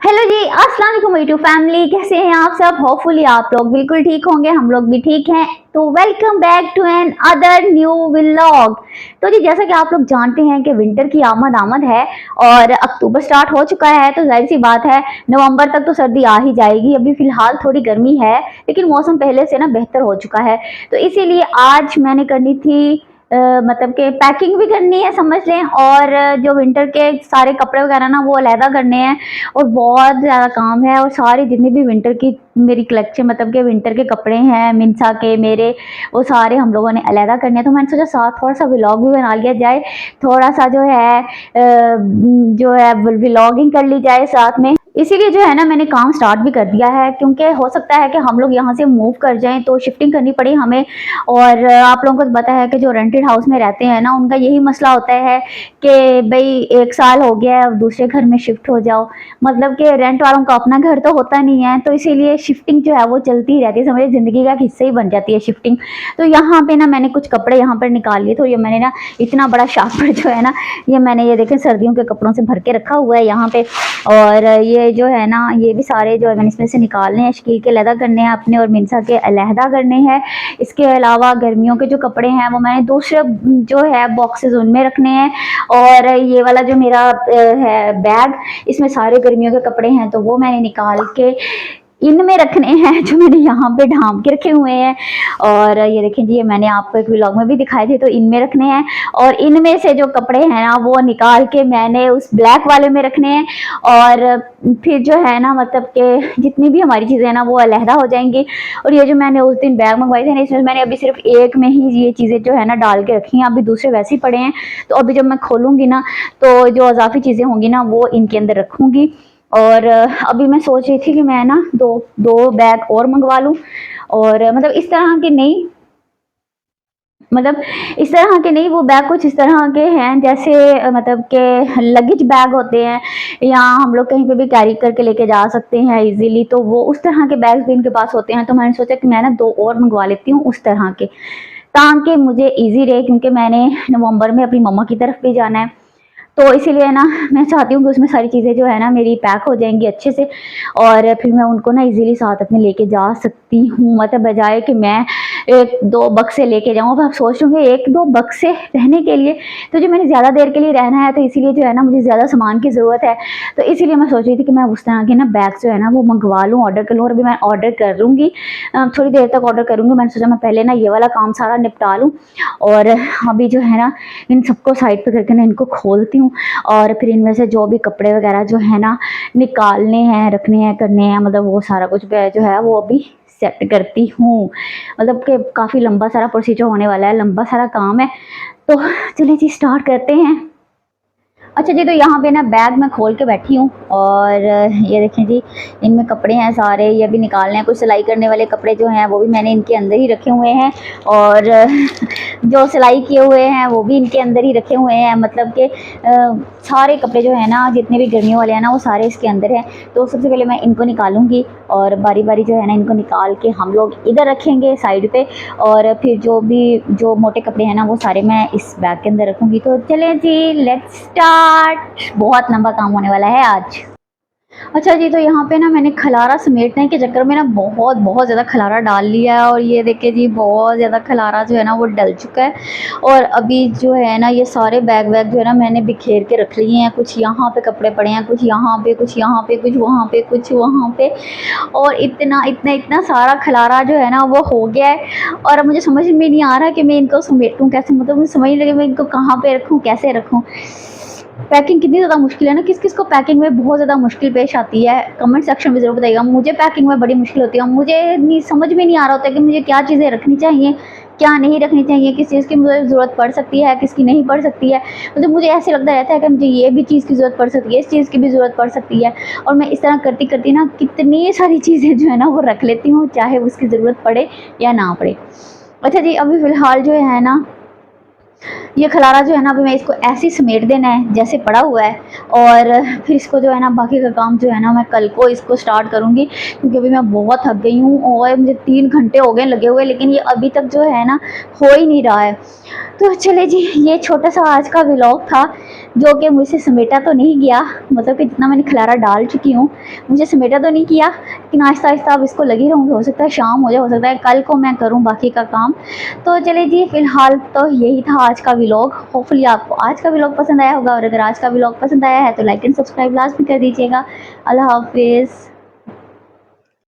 Hello जी, अस्सलाम वालेकुम YouTube family. कैसे हैं आप सब? होपफुली आप लोग बिल्कुल ठीक होंगे, हम लोग भी ठीक हैं। तो welcome back to another new vlog. तो जी, जैसा कि आप लोग जानते हैं कि विंटर की आमद आमद है और अक्टूबर स्टार्ट हो चुका है, तो जाहिर सी बात है नवंबर तक तो सर्दी आ ही जाएगी। अभी फिलहाल थोड़ी गर्मी है, लेकिन मौसम पहले से ना बेहतर हो चुका है। तो इसीलिए आज मैंने करनी थी मतलब कि पैकिंग भी करनी है समझ लें, और जो विंटर के सारे कपड़े वगैरह ना वो अलहदा करने हैं, और बहुत ज़्यादा काम है। और सारी जितनी भी विंटर की मेरी कलेक्शन मतलब कि विंटर के कपड़े हैं मिंसा के मेरे, वो सारे हम लोगों ने अलहदा करने हैं। तो मैंने सोचा साथ थोड़ा सा व्लॉग भी बना लिया जाए, थोड़ा सा जो है व्लॉगिंग कर ली जाए साथ में। इसीलिए जो है ना मैंने काम स्टार्ट भी कर दिया है, क्योंकि हो सकता है कि हम लोग यहाँ से मूव कर जाएं तो शिफ्टिंग करनी पड़े हमें। और आप लोगों को तो पता है कि जो रेंटेड हाउस में रहते हैं ना, उनका यही मसला होता है कि भाई 1 साल हो गया है, अब दूसरे घर में शिफ्ट हो जाओ। मतलब कि रेंट वालों का अपना घर तो होता नहीं है, तो इसीलिए शिफ्टिंग जो है वो चलती ही रहती है, समझिए ज़िंदगी का एक हिस्सा ही बन जाती है शिफ्टिंग। तो यहाँ पे ना मैंने कुछ कपड़े यहाँ पर निकाल लिए। तो ये मैंने ना इतना बड़ा शापर जो है ना, ये मैंने ये देखें सर्दियों के कपड़ों से भर के रखा हुआ है यहाँ पे। और ये जो है ना ये भी सारे जो है मैंने इसमें से निकालने हैं, शकील के अलहदा करने हैं अपने और मिंसा के अलहदा करने हैं। इसके अलावा गर्मियों के जो कपड़े हैं वो मैंने दूसरे जो है बॉक्सेस उनमें रखने हैं। और ये वाला जो मेरा है बैग, इसमें सारे गर्मियों के कपड़े हैं, तो वो मैंने निकाल के इनमें रखने हैं जो मैंने यहाँ पे ढांप के रखे हुए हैं। और ये देखें जी, ये मैंने आपको एक व्लॉग में भी दिखाए थे, तो इनमें रखने हैं। और इनमें से जो कपड़े हैं ना वो निकाल के मैंने उस ब्लैक वाले में रखने हैं। और फिर जो है ना मतलब कि जितनी भी हमारी चीज़ें हैं ना वो अलहदा हो जाएंगी। और ये जो मैंने उस दिन बैग मंगवाए थे ना, इसमें मैंने अभी सिर्फ एक में ही ये चीज़ें जो है ना डाल के रखी हैं, अभी दूसरे वैसे ही पड़े हैं। तो अभी जब मैं खोलूँगी ना तो जो अजाफी चीज़ें होंगी ना वो इनके अंदर रखूँगी। और अभी मैं सोच रही थी कि मैं ना दो बैग और मंगवा लूँ। और मतलब इस तरह के नहीं, मतलब इस तरह के नहीं, वो बैग कुछ इस तरह के हैं जैसे मतलब के लगेज बैग होते हैं, या हम लोग कहीं पे भी कैरी करके लेके जा सकते हैं इजीली। तो वो उस तरह के बैग्स भी इनके पास होते हैं। तो मैंने सोचा कि मैं ना 2 और मंगवा लेती हूँ उस तरह के, ताकि मुझे इजी रहे, क्योंकि मैंने नवंबर में अपनी मम्मा की तरफ भी जाना है। तो इसीलिए ना मैं चाहती हूँ कि उसमें सारी चीज़ें जो है ना मेरी पैक हो जाएंगी अच्छे से, और फिर मैं उनको ना इजीली साथ अपने लेके जा सकती हूँ। मतलब बजाय कि मैं 1-2 बक्से लेके जाऊँ। अब आप सोच रहे होंगे 1-2 बक्से रहने के लिए, तो जो मैंने ज़्यादा देर के लिए रहना है, तो इसीलिए जो है ना मुझे ज़्यादा सामान की ज़रूरत है। तो इसीलिए मैं सोच रही थी कि मैं उस तरह के ना बैग जो है ना वो मंगवा लूँ, ऑर्डर कर लूँ। और अभी मैं ऑर्डर करूँगी, थोड़ी देर तक ऑर्डर करूँगी। मैंने सोचा मैं पहले ना ये वाला काम सारा निपटा लूँ, और अभी जो है ना इन सबको साइड पर करके ना इनको खोलती हूँ। और फिर इनमें से जो भी कपड़े वगैरह जो है ना निकालने हैं, रखने हैं, करने हैं, मतलब वो सारा कुछ जो है वो अभी सेट करती हूँ। मतलब कि काफ़ी लंबा सारा प्रोसीजर होने वाला है, लंबा सारा काम है। तो चलिए जी स्टार्ट करते हैं। अच्छा जी, तो यहाँ पे ना बैग मैं खोल के बैठी हूँ, और ये देखें जी इनमें कपड़े हैं सारे, ये भी निकालने हैं। कुछ सिलाई करने वाले कपड़े जो हैं वो भी मैंने इनके अंदर ही रखे हुए हैं, और जो सिलाई किए हुए हैं वो भी इनके अंदर ही रखे हुए हैं। मतलब कि सारे कपड़े जो है ना जितने भी गर्मियों वाले हैं ना वो सारे इसके अंदर हैं। तो सबसे पहले मैं इनको निकालूंगी, और बारी बारी जो है ना इनको निकाल के हम लोग इधर रखेंगे साइड पे। और फिर जो मोटे कपड़े हैं ना वो सारे मैं इस बैग के अंदर रखूँगी। तो चलें जी, लेट्स स्टार्ट। बहुत लंबा काम होने वाला है आज। अच्छा जी, तो यहाँ पे ना मैंने खलारा समेटने के चक्कर में ना बहुत बहुत ज़्यादा खलारा डाल लिया है, और ये देखिए जी बहुत ज़्यादा खलारा जो है ना वो डल चुका है। और अभी जो है ना ये सारे बैग वैग जो है ना मैंने बिखेर के रख लिए हैं। कुछ यहाँ पे कपड़े पड़े हैं, कुछ यहाँ पे, कुछ यहाँ पे, कुछ वहाँ पे, कुछ वहाँ पे। और इतना इतना इतना सारा खलारा जो है ना वो हो गया है। और अब मुझे समझ में नहीं आ रहा कि मैं इनको समेटूँ कैसे, मतलब मुझे समझ नहीं लगे मैं इनको कहाँ पे रखूँ, कैसे रखूँ। पैकिंग कितनी ज़्यादा मुश्किल है ना, किस किस को पैकिंग में बहुत ज़्यादा मुश्किल पेश आती है, कमेंट सेक्शन में ज़रूर बताइएगा। मुझे पैकिंग में बड़ी मुश्किल होती है, मुझे नहीं समझ में नहीं आ रहा होता कि मुझे क्या चीज़ें रखनी चाहिए, क्या नहीं रखनी चाहिए, किस चीज़ की मुझे ज़रूरत पड़ सकती है, किसकी नहीं पड़ सकती है। मतलब मुझे ऐसे लगता रहता है कि मुझे ये भी चीज़ की ज़रूरत पड़ सकती है, इस चीज़ की भी ज़रूरत पड़ सकती है। और मैं इस तरह करती करती ना कितनी सारी चीज़ें जो है ना वो रख लेती हूँ, चाहे उसकी ज़रूरत पड़े या ना पड़े। अच्छा जी, अभी फ़िलहाल जो है ना ये खलारा जो है ना अभी मैं इसको ऐसे ही समेट देना है जैसे पड़ा हुआ है। और फिर इसको जो है ना बाकी का काम जो है ना मैं कल को इसको स्टार्ट करूँगी, क्योंकि अभी मैं बहुत थक गई हूँ और मुझे 3 घंटे हो गए लगे हुए, लेकिन ये अभी तक जो है ना हो ही नहीं रहा है। तो चले जी, ये छोटा सा आज का व्लॉग था। जो कि मुझसे समेटा तो नहीं गया, मतलब कि जितना मैंने खलारा डाल चुकी हूँ मुझे समेटा तो नहीं किया, लेकिन आहिस्ता आहिस्ता अब इसको लगी रहूँगी। हो सकता है शाम हो जाए, हो सकता है कल को मैं करूँ बाकी का काम। तो चले जी, फ़िलहाल तो यही था आज का व्लॉग। होपफुली आपको आज का व्लॉग पसंद आया होगा, और अगर आज का व्लॉग पसंद आया है तो लाइक एंड सब्सक्राइब लाजमी कर दीजिएगा। अल्लाह हाफिज़।